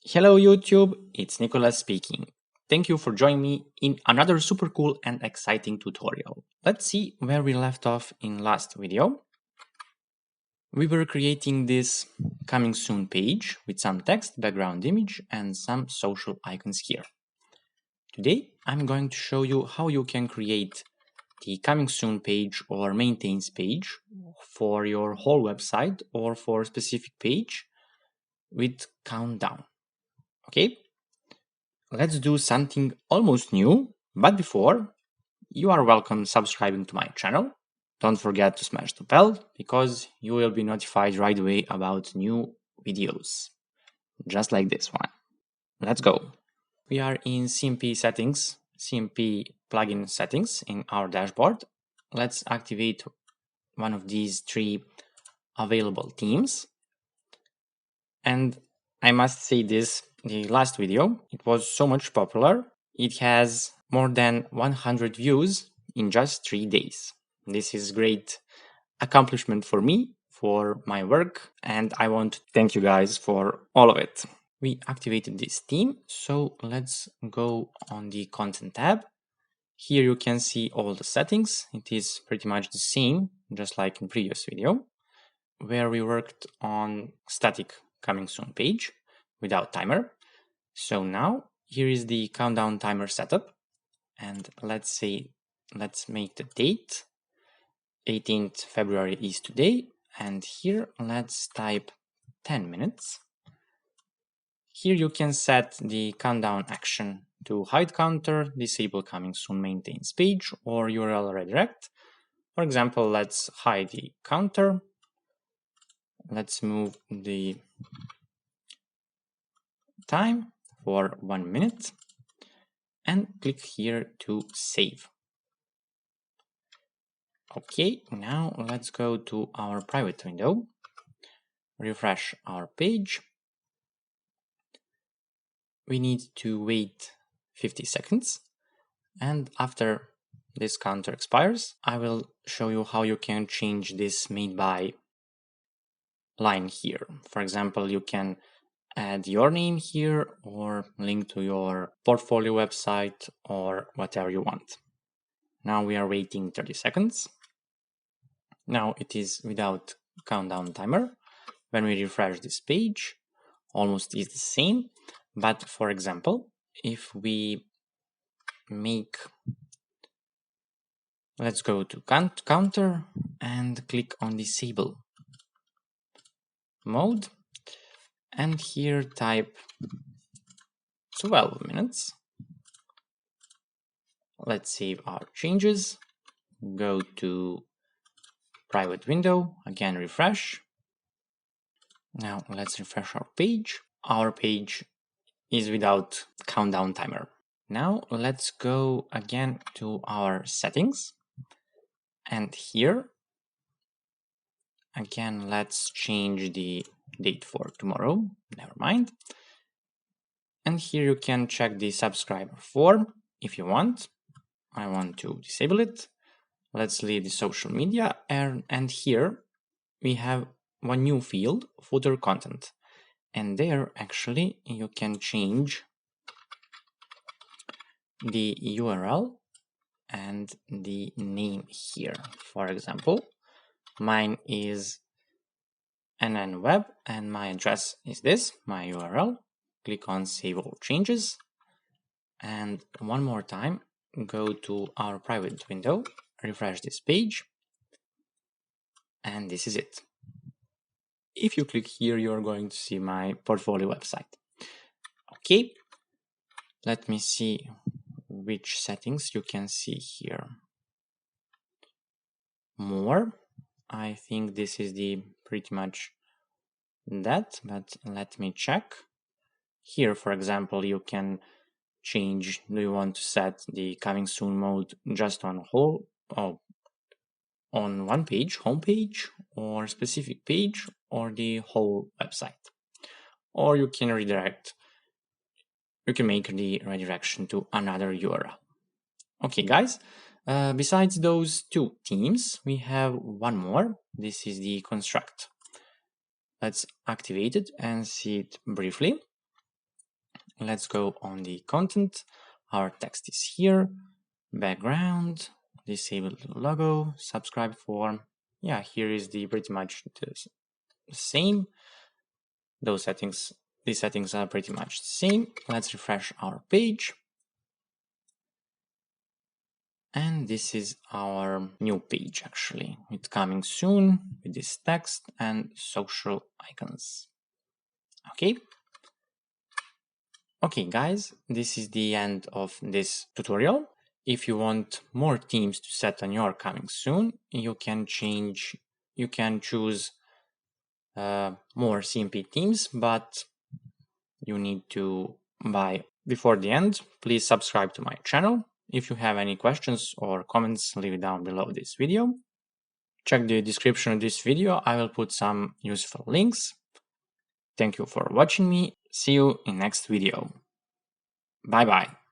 Hello YouTube, it's Nicholas speaking. Thank you for joining me in another super cool and exciting tutorial. Let's see where we left off in last video. We were creating this coming soon page with some text, background image and some social icons here. Today I'm going to show you how you can create the coming soon page or maintains page for your whole website or for a specific page with countdown. Okay? Let's do something almost new, but before, you are welcome subscribing to my channel. Don't forget to smash the bell, because you will be notified right away about new videos, just like this one. Let's go. We are in CMP settings, CMP plugin settings in our dashboard. Let's activate one of these three available themes. And I must say this, the last video, it was so much popular. It has more than 100 views in just 3 days. This is great accomplishment for me, for my work, and I want to thank you guys for all of it. We activated this theme, so let's go on the content tab. Here you can see all the settings. It is pretty much the same, just like in previous video, where we worked on static coming soon page without timer. So now here is the countdown timer setup, and let's make the date 18th February is today, and here let's type 10 minutes. Here you can set the countdown action to hide counter, disable coming soon maintains page, or URL redirect. For example, let's hide the counter. Let's move the time for 1 minute and click here to save. Okay, now let's go to our private window, refresh our page. We need to wait 50 seconds, and after this counter expires, I will show you how you can change this made by line here. For example, you can add your name here or link to your portfolio website or whatever you want. Now we are waiting 30 seconds. Now it is without countdown timer. When we refresh this page, almost is the same. But for example, if we let's go to counter and click on disable mode, and here type 12 minutes. Let's save our changes, go to private window, again refresh. Now let's refresh our page. Our page is without countdown timer. Now let's go again to our settings, and here again let's change the date for tomorrow, never mind. And here you can check the subscriber form if you want. I want to disable it. Let's leave the social media, and here we have one new field, footer content, and there actually you can change the URL and the name here. For example, mine is nnweb and my address is this, my URL. Click on save all changes, and one more time go to our private window, refresh this page, and this is it. If you click here, you're going to see my portfolio website. Okay, let me see which settings you can see here. More, I think this is the pretty much that, but let me check. Here, for example, you can change, do you want to set the coming soon mode just on on one page, home page, or specific page, or the whole website? Or you can redirect, you can make the redirection to another URL. Okay, guys, besides those two themes, we have one more. This is the construct. Let's activate it and see it briefly. let's go on the content. Our text is here, background, disable the logo, subscribe form. Yeah, here is the pretty much the same. These settings are pretty much the same. Let's refresh our page. And this is our new page actually. It's coming soon with this text and social icons. Okay. Okay guys, this is the end of this tutorial. If you want more themes to set on your coming soon, you can choose more CMP themes, but you need to buy before the end. Please subscribe to my channel. If you have any questions or comments, leave it down below this video. Check the description of this video, I will put some useful links. Thank you for watching me. See you in next video. Bye bye.